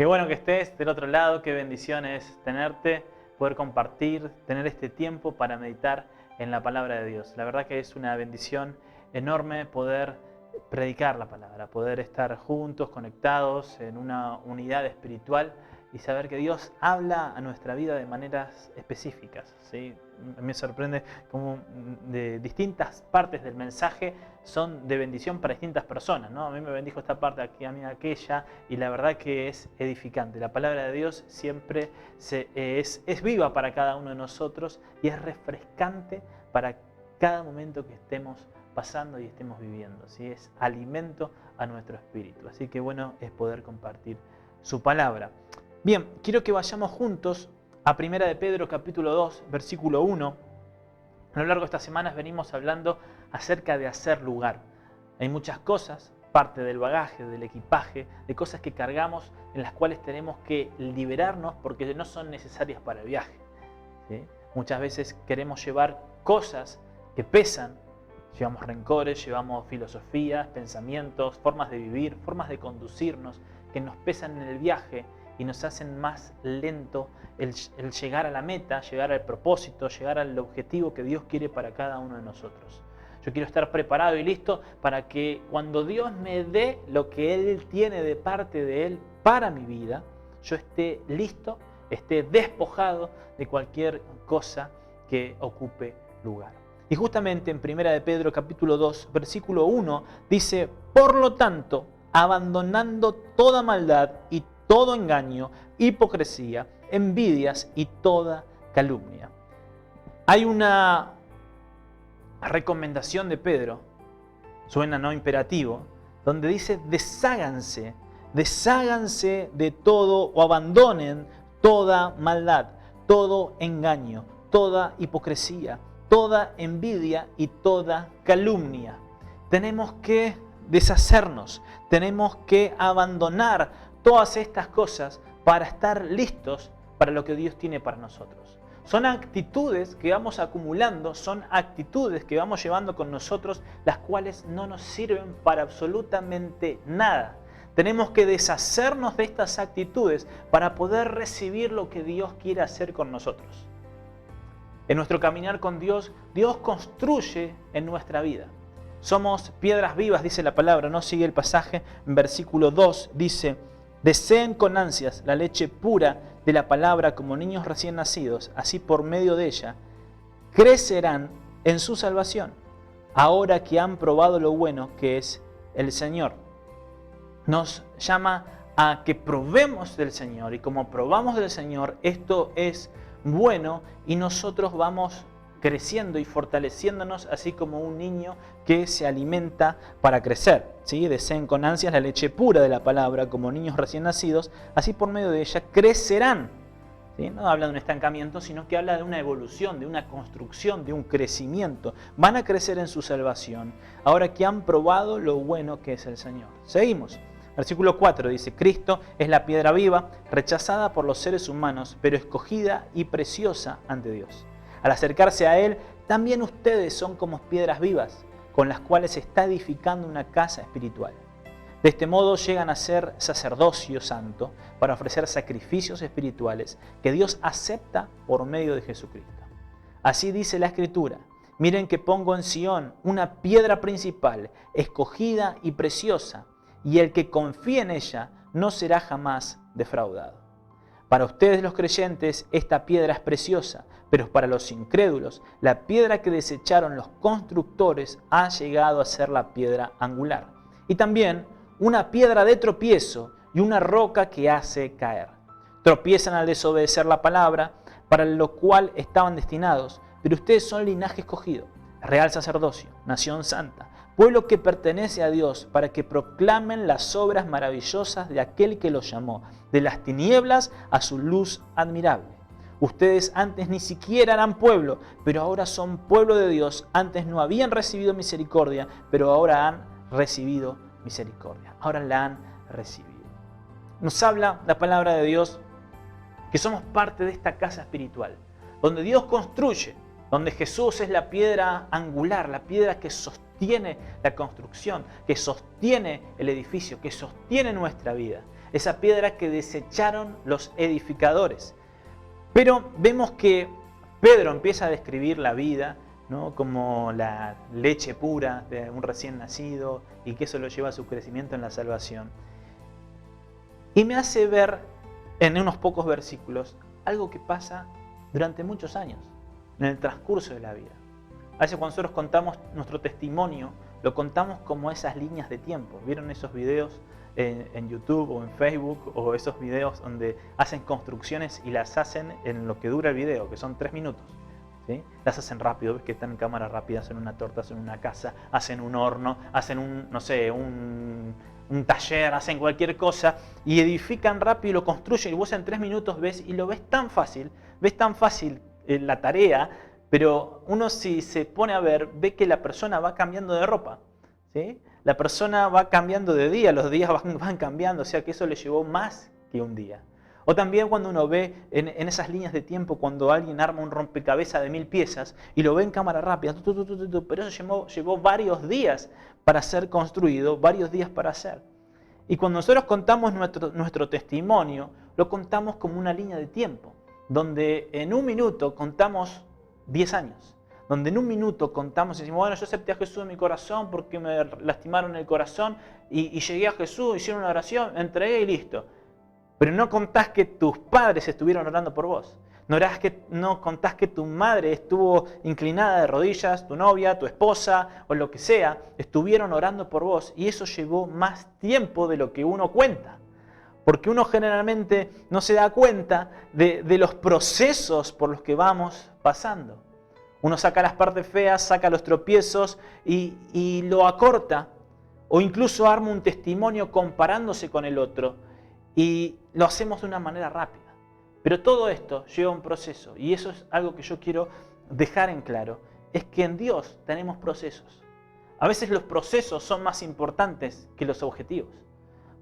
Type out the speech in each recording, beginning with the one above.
Qué bueno que estés del otro lado, qué bendición es tenerte, poder compartir, tener este tiempo para meditar en la palabra de Dios. La verdad que es una bendición enorme poder predicar la palabra, poder estar juntos, conectados en una unidad espiritual y saber que Dios habla a nuestra vida de maneras específicas, ¿sí? Me sorprende cómo de distintas partes del mensaje son de bendición para distintas personas, ¿no? A mí me bendijo esta parte, aquí a mí aquella, y la verdad que es edificante. La palabra de Dios siempre es viva para cada uno de nosotros y es refrescante para cada momento que estemos pasando y estemos viviendo, ¿sí? Es alimento a nuestro espíritu. Así que bueno es poder compartir su palabra. Bien, quiero que vayamos juntos a 1 de Pedro capítulo 2, versículo 1. A lo largo de estas semanas venimos hablando acerca de hacer lugar. Hay muchas cosas, parte del bagaje, del equipaje, de cosas que cargamos en las cuales tenemos que liberarnos porque no son necesarias para el viaje, ¿sí? Muchas veces queremos llevar cosas que pesan. Llevamos rencores, llevamos filosofías, pensamientos, formas de vivir, formas de conducirnos que nos pesan en el viaje y nos hacen más lento el llegar a la meta, llegar al propósito, llegar al objetivo que Dios quiere para cada uno de nosotros. Yo quiero estar preparado y listo para que cuando Dios me dé lo que Él tiene de parte de Él para mi vida, yo esté listo, esté despojado de cualquier cosa que ocupe lugar. Y justamente en 1 de Pedro capítulo 2, versículo 1, dice: por lo tanto, abandonando toda maldad y todo engaño, hipocresía, envidias y toda calumnia. Hay una recomendación de Pedro, suena no imperativo, donde dice: desháganse de todo o abandonen toda maldad, todo engaño, toda hipocresía, toda envidia y toda calumnia. Tenemos que deshacernos, tenemos que abandonar todas estas cosas para estar listos para lo que Dios tiene para nosotros. Son actitudes que vamos acumulando, son actitudes que vamos llevando con nosotros, las cuales no nos sirven para absolutamente nada. Tenemos que deshacernos de estas actitudes para poder recibir lo que Dios quiere hacer con nosotros. En nuestro caminar con Dios, Dios construye en nuestra vida. Somos piedras vivas, dice la palabra, ¿no? Sigue el pasaje en versículo 2, dice: deseen con ansias la leche pura de la palabra como niños recién nacidos, así por medio de ella crecerán en su salvación, ahora que han probado lo bueno que es el Señor. Nos llama a que probemos del Señor, y como probamos del Señor, esto es bueno y nosotros vamos creciendo y fortaleciéndonos, así como un niño que se alimenta para crecer, ¿sí? Deseen con ansias la leche pura de la palabra como niños recién nacidos, así por medio de ella crecerán, ¿sí? No habla de un estancamiento, sino que habla de una evolución, de una construcción, de un crecimiento. Van a crecer en su salvación, ahora que han probado lo bueno que es el Señor. Seguimos. Versículo 4 dice: Cristo es la piedra viva, rechazada por los seres humanos, pero escogida y preciosa ante Dios. Al acercarse a Él, también ustedes son como piedras vivas, con las cuales se está edificando una casa espiritual. De este modo llegan a ser sacerdocio santo para ofrecer sacrificios espirituales que Dios acepta por medio de Jesucristo. Así dice la Escritura: miren que pongo en Sión una piedra principal, escogida y preciosa, y el que confíe en ella no será jamás defraudado. Para ustedes los creyentes esta piedra es preciosa, pero para los incrédulos la piedra que desecharon los constructores ha llegado a ser la piedra angular, y también una piedra de tropiezo y una roca que hace caer. Tropiezan al desobedecer la palabra, para lo cual estaban destinados, pero ustedes son linaje escogido, real sacerdocio, nación santa, pueblo que pertenece a Dios, para que proclamen las obras maravillosas de aquel que los llamó, de las tinieblas a su luz admirable. Ustedes antes ni siquiera eran pueblo, pero ahora son pueblo de Dios. Antes no habían recibido misericordia, pero ahora han recibido misericordia. Ahora la han recibido. Nos habla la palabra de Dios que somos parte de esta casa espiritual, donde Dios construye, donde Jesús es la piedra angular, la piedra que sostiene sostiene la construcción, que sostiene el edificio, que sostiene nuestra vida. Esa piedra que desecharon los edificadores. Pero vemos que Pedro empieza a describir la vida, ¿no?, como la leche pura de un recién nacido y que eso lo lleva a su crecimiento en la salvación. Y me hace ver en unos pocos versículos algo que pasa durante muchos años, en el transcurso de la vida. A veces cuando nosotros contamos nuestro testimonio, lo contamos como esas líneas de tiempo. ¿Vieron esos videos en YouTube o en Facebook? O esos videos donde hacen construcciones y las hacen en lo que dura el video, que son 3 minutos. ¿Sí? Las hacen rápido, ves que están en cámara rápida, hacen una torta, hacen una casa, hacen un horno, hacen un taller, hacen cualquier cosa y edifican rápido y lo construyen y vos en 3 minutos ves y lo ves tan fácil la tarea, pero uno si se pone a ver, ve que la persona va cambiando de ropa, ¿sí? La persona va cambiando de día, los días van cambiando, o sea que eso le llevó más que un día. O también cuando uno ve en esas líneas de tiempo, cuando alguien arma un rompecabezas de 1000 piezas y lo ve en cámara rápida, pero eso llevó varios días para ser construido, varios días para hacer. Y cuando nosotros contamos nuestro testimonio, lo contamos como una línea de tiempo, donde en un minuto contamos 10 años. Donde en un minuto contamos y decimos, bueno, yo acepté a Jesús en mi corazón porque me lastimaron el corazón y llegué a Jesús, hicieron una oración, me entregué y listo. Pero no contás que tus padres estuvieron orando por vos. No contás que tu madre estuvo inclinada de rodillas, tu novia, tu esposa o lo que sea, estuvieron orando por vos y eso llevó más tiempo de lo que uno cuenta. Porque uno generalmente no se da cuenta de los procesos por los que vamos pasando. Uno saca las partes feas, saca los tropiezos y lo acorta o incluso arma un testimonio comparándose con el otro y lo hacemos de una manera rápida. Pero todo esto lleva un proceso y eso es algo que yo quiero dejar en claro, es que en Dios tenemos procesos. A veces los procesos son más importantes que los objetivos,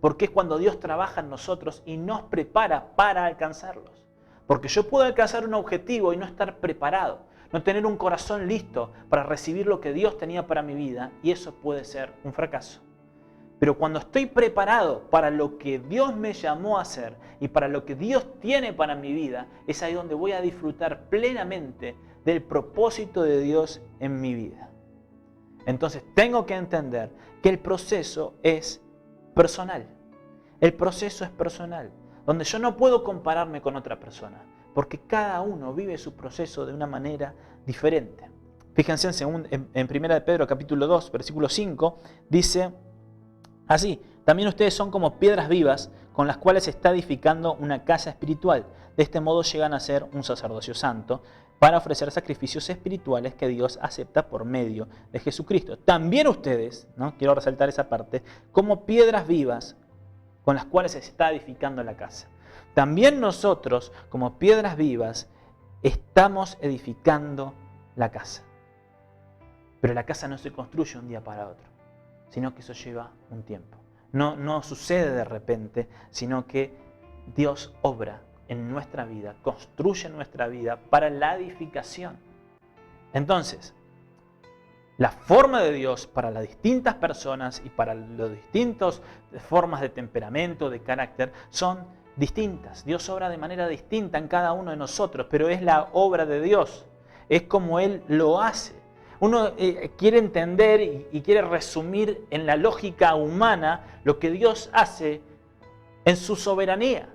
porque es cuando Dios trabaja en nosotros y nos prepara para alcanzarlos. Porque yo puedo alcanzar un objetivo y no estar preparado, no tener un corazón listo para recibir lo que Dios tenía para mi vida y eso puede ser un fracaso. Pero cuando estoy preparado para lo que Dios me llamó a hacer y para lo que Dios tiene para mi vida, es ahí donde voy a disfrutar plenamente del propósito de Dios en mi vida. Entonces tengo que entender que el proceso es personal. El proceso es personal, donde yo no puedo compararme con otra persona, porque cada uno vive su proceso de una manera diferente. Fíjense en 1 de Pedro capítulo 2, versículo 5, dice así: también ustedes son como piedras vivas con las cuales se está edificando una casa espiritual. De este modo llegan a ser un sacerdocio santo para ofrecer sacrificios espirituales que Dios acepta por medio de Jesucristo. También ustedes, ¿no?, quiero resaltar esa parte, como piedras vivas con las cuales se está edificando la casa. También nosotros, como piedras vivas, estamos edificando la casa. Pero la casa no se construye un día para otro, sino que eso lleva un tiempo. No sucede de repente, sino que Dios obra en nuestra vida, construye nuestra vida para la edificación. Entonces, la forma de Dios para las distintas personas y para las distintas formas de temperamento, de carácter, son distintas. Dios obra de manera distinta en cada uno de nosotros, pero es la obra de Dios. Es como Él lo hace. Uno quiere entender y quiere resumir en la lógica humana lo que Dios hace en su soberanía,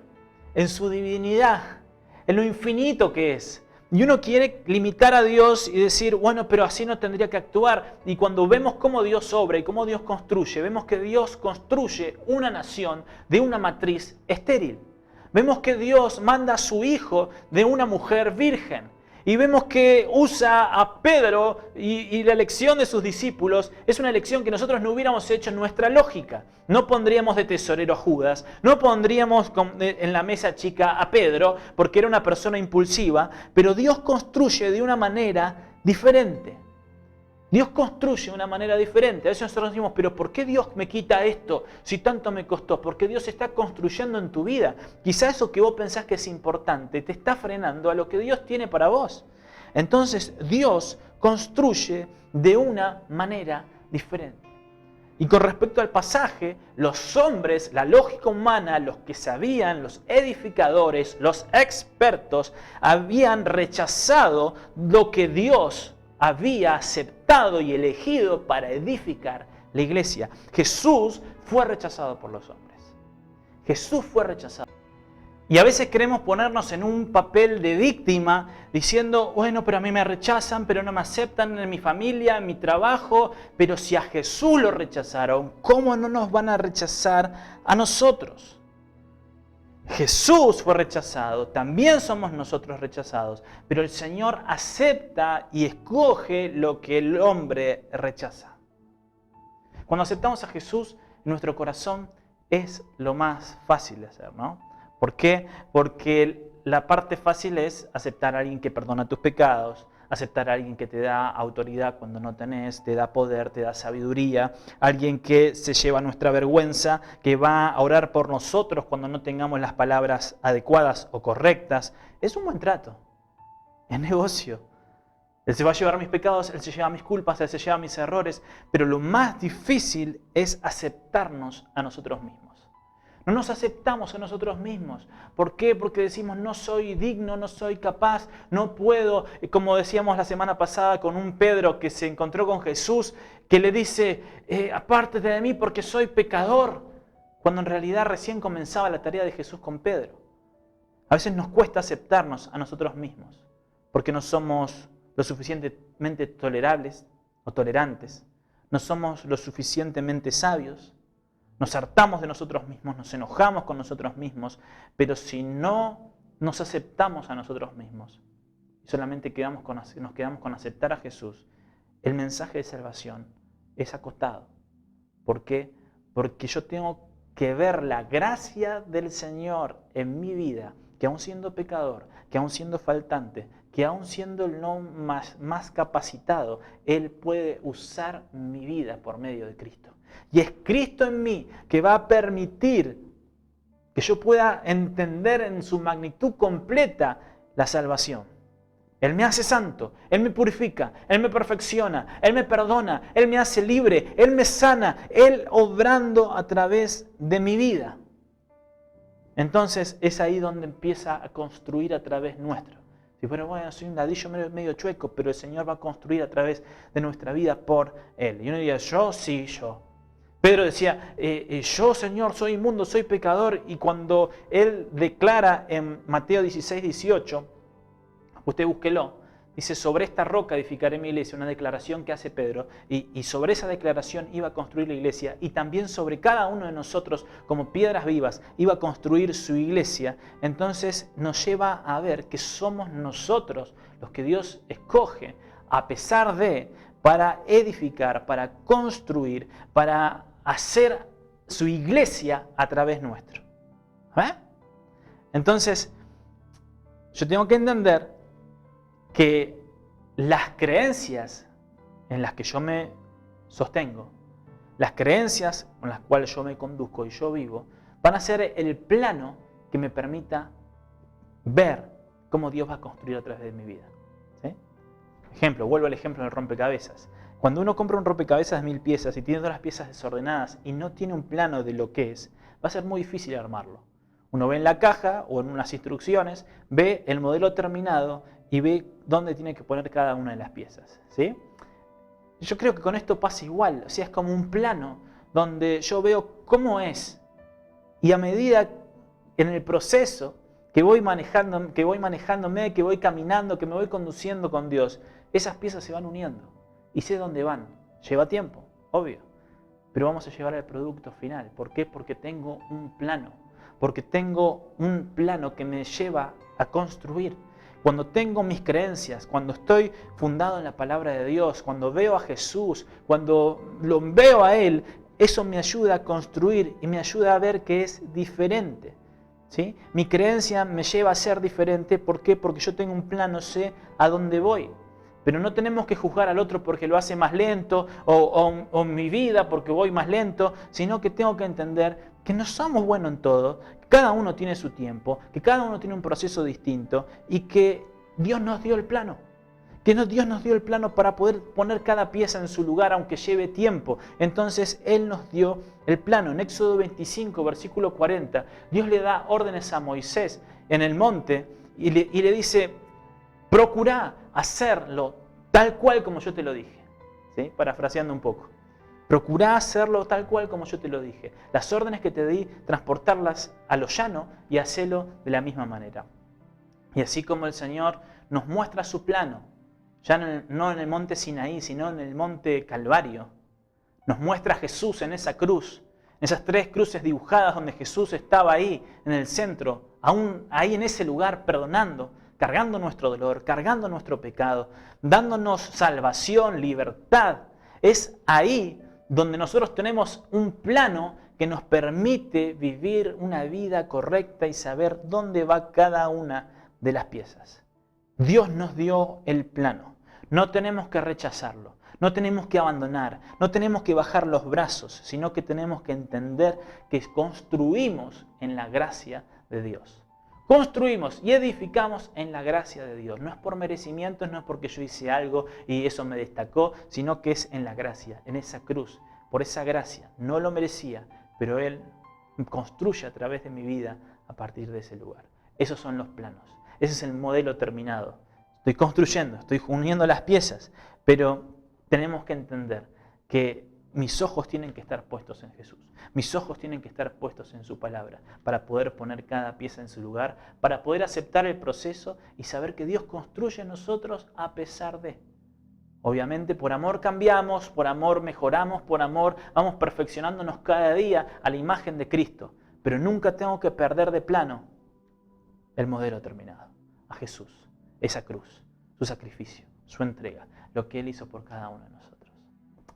en su divinidad, en lo infinito que es. Y uno quiere limitar a Dios y decir, bueno, pero así no tendría que actuar. Y cuando vemos cómo Dios obra y cómo Dios construye, vemos que Dios construye una nación de una matriz estéril. Vemos que Dios manda a su hijo de una mujer virgen. Y vemos que usa a Pedro y la elección de sus discípulos es una elección que nosotros no hubiéramos hecho en nuestra lógica. No pondríamos de tesorero a Judas, no pondríamos en la mesa chica a Pedro porque era una persona impulsiva, pero Dios construye de una manera diferente. Dios construye de una manera diferente. A veces nosotros decimos, pero ¿por qué Dios me quita esto si tanto me costó? Porque Dios está construyendo en tu vida. Quizá eso que vos pensás que es importante te está frenando a lo que Dios tiene para vos. Entonces Dios construye de una manera diferente. Y con respecto al pasaje, los hombres, la lógica humana, los que sabían, los edificadores, los expertos, habían rechazado lo que Dios había aceptado y elegido para edificar la iglesia. Jesús fue rechazado por los hombres. Jesús fue rechazado. Y a veces queremos ponernos en un papel de víctima diciendo, bueno, pero a mí me rechazan, pero no me aceptan en mi familia, en mi trabajo, pero si a Jesús lo rechazaron, ¿cómo no nos van a rechazar a nosotros? Jesús fue rechazado, también somos nosotros rechazados, pero el Señor acepta y escoge lo que el hombre rechaza. Cuando aceptamos a Jesús, en nuestro corazón es lo más fácil de hacer, ¿no? ¿Por qué? Porque la parte fácil es aceptar a alguien que perdona tus pecados, aceptar a alguien que te da autoridad cuando no tenés, te da poder, te da sabiduría, alguien que se lleva nuestra vergüenza, que va a orar por nosotros cuando no tengamos las palabras adecuadas o correctas. Es un buen trato, es negocio. Él se va a llevar mis pecados, Él se lleva mis culpas, Él se lleva mis errores, pero lo más difícil es aceptarnos a nosotros mismos. No nos aceptamos a nosotros mismos. ¿Por qué? Porque decimos, no soy digno, no soy capaz, no puedo. Como decíamos la semana pasada con un Pedro que se encontró con Jesús, que le dice, apártate de mí porque soy pecador, cuando en realidad recién comenzaba la tarea de Jesús con Pedro. A veces nos cuesta aceptarnos a nosotros mismos, porque no somos lo suficientemente tolerables o tolerantes, no somos lo suficientemente sabios. Nos hartamos de nosotros mismos, nos enojamos con nosotros mismos, pero si no nos aceptamos a nosotros mismos y solamente nos quedamos con aceptar a Jesús, el mensaje de salvación es acotado. ¿Por qué? Porque yo tengo que ver la gracia del Señor en mi vida, que aún siendo pecador, que aún siendo faltante, que aún siendo el no más capacitado, Él puede usar mi vida por medio de Cristo. Y es Cristo en mí que va a permitir que yo pueda entender en su magnitud completa la salvación. Él me hace santo, Él me purifica, Él me perfecciona, Él me perdona, Él me hace libre, Él me sana, Él obrando a través de mi vida. Entonces es ahí donde empieza a construir a través nuestro. Si fuera, bueno, soy un ladrillo medio chueco, pero el Señor va a construir a través de nuestra vida por Él. Y uno diría, yo, sí, yo. Pedro decía, yo Señor soy inmundo, soy pecador, y cuando él declara en Mateo 16, 18, usted búsquelo, dice, sobre esta roca edificaré mi iglesia, una declaración que hace Pedro, y sobre esa declaración iba a construir la iglesia, y también sobre cada uno de nosotros, como piedras vivas, iba a construir su iglesia. Entonces nos lleva a ver que somos nosotros los que Dios escoge, a pesar de, para edificar, para construir, para hacer su iglesia a través nuestro. Entonces, yo tengo que entender que las creencias en las que yo me sostengo, las creencias con las cuales yo me conduzco y yo vivo, van a ser el plano que me permita ver cómo Dios va a construir a través de mi vida. ¿Sí? Ejemplo, vuelvo al ejemplo del rompecabezas. Cuando uno compra un rompecabezas de 1000 piezas y tiene todas las piezas desordenadas y no tiene un plano de lo que es, va a ser muy difícil armarlo. Uno ve en la caja o en unas instrucciones, ve el modelo terminado y ve dónde tiene que poner cada una de las piezas. ¿Sí? Yo creo que con esto pasa igual. O sea, es como un plano donde yo veo cómo es. Y a medida en el proceso que voy manejándome, que voy caminando, que me voy conduciendo con Dios, esas piezas se van uniendo. Y sé dónde van. Lleva tiempo, obvio. Pero vamos a llevar al producto final. ¿Por qué? Porque tengo un plano. Porque tengo un plano que me lleva a construir. Cuando tengo mis creencias, cuando estoy fundado en la palabra de Dios, cuando veo a Jesús, cuando lo veo a Él, eso me ayuda a construir y me ayuda a ver que es diferente. ¿Sí? Mi creencia me lleva a ser diferente. ¿Por qué? Porque yo tengo un plano, sé a dónde voy. Pero no tenemos que juzgar al otro porque lo hace más lento o mi vida porque voy más lento, sino que tengo que entender que no somos buenos en todo, que cada uno tiene su tiempo, que cada uno tiene un proceso distinto y que Dios nos dio el plano. Dios nos dio el plano para poder poner cada pieza en su lugar, aunque lleve tiempo. Entonces Él nos dio el plano. En Éxodo 25, versículo 40, Dios le da órdenes a Moisés en el monte y le dice, procurá hacerlo tal cual como yo te lo dije. ¿Sí? Parafraseando un poco. Procurá hacerlo tal cual como yo te lo dije. Las órdenes que te di, transportarlas a lo llano y hacerlo de la misma manera. Y así como el Señor nos muestra su plano, ya no en el monte Sinaí, sino en el monte Calvario, nos muestra a Jesús en esa cruz, en esas 3 cruces dibujadas donde Jesús estaba ahí, en el centro, aún ahí en ese lugar, perdonando, cargando nuestro dolor, cargando nuestro pecado, dándonos salvación, libertad. Es ahí donde nosotros tenemos un plano que nos permite vivir una vida correcta y saber dónde va cada una de las piezas. Dios nos dio el plano. No tenemos que rechazarlo, no tenemos que abandonar, no tenemos que bajar los brazos, sino que tenemos que entender que construimos en la gracia de Dios. Construimos y edificamos en la gracia de Dios. No es por merecimientos, no es porque yo hice algo y eso me destacó, sino que es en la gracia, en esa cruz. Por esa gracia, no lo merecía, pero Él construye a través de mi vida a partir de ese lugar. Esos son los planos. Ese es el modelo terminado. Estoy construyendo, estoy uniendo las piezas, pero tenemos que entender que mis ojos tienen que estar puestos en Jesús. Mis ojos tienen que estar puestos en su palabra para poder poner cada pieza en su lugar, para poder aceptar el proceso y saber que Dios construye en nosotros a pesar de. Obviamente por amor cambiamos, por amor mejoramos, por amor vamos perfeccionándonos cada día a la imagen de Cristo. Pero nunca tengo que perder de plano el modelo terminado, a Jesús, esa cruz, su sacrificio, su entrega, lo que Él hizo por cada uno de nosotros.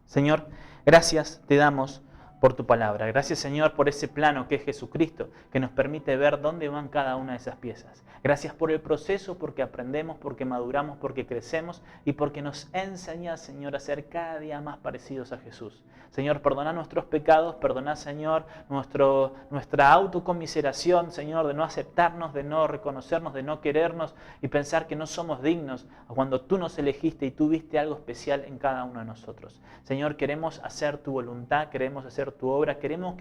Señor, gracias te damos por tu palabra. Gracias, Señor, por ese plano que es Jesucristo, que nos permite ver dónde van cada una de esas piezas. Gracias por el proceso, porque aprendemos, porque maduramos, porque crecemos y porque nos enseñas, Señor, a ser cada día más parecidos a Jesús. Señor, perdona nuestros pecados, perdona, Señor, nuestra autocomiseración, Señor, de no aceptarnos, de no reconocernos, de no querernos y pensar que no somos dignos cuando tú nos elegiste y tú viste algo especial en cada uno de nosotros. Señor, queremos hacer tu voluntad, queremos hacer tu obra, queremos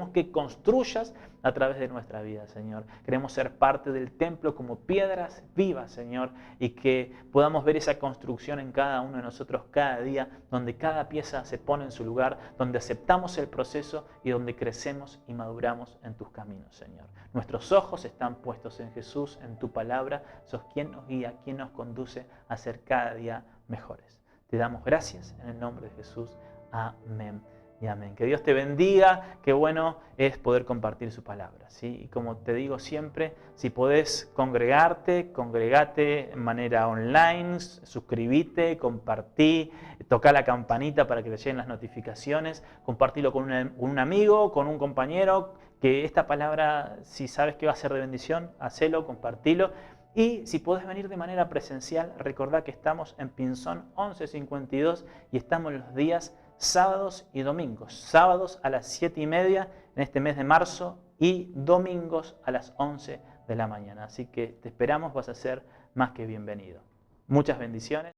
que construyas a través de nuestra vida, Señor. Queremos ser parte del templo como piedras vivas, Señor, y que podamos ver esa construcción en cada uno de nosotros cada día, donde cada pieza se pone en su lugar, donde aceptamos el proceso y donde crecemos y maduramos en tus caminos, Señor. Nuestros ojos están puestos en Jesús, en tu palabra. Sos quien nos guía, quien nos conduce a ser cada día mejores. Te damos gracias en el nombre de Jesús. Amén. Y amén. Que Dios te bendiga. Qué bueno es poder compartir su palabra, ¿sí? Y como te digo siempre, si podés congregarte, congregate en manera online, suscribite, compartí, toca la campanita para que te lleguen las notificaciones, compartilo con un amigo, con un compañero, que esta palabra, si sabes que va a ser de bendición, hacelo, compartilo. Y si podés venir de manera presencial, recordá que estamos en Pinzón 1152 y estamos los días sábados y domingos. Sábados a las 7:30 en este mes de marzo y domingos a las 11 de la mañana. Así que te esperamos, vas a ser más que bienvenido. Muchas bendiciones.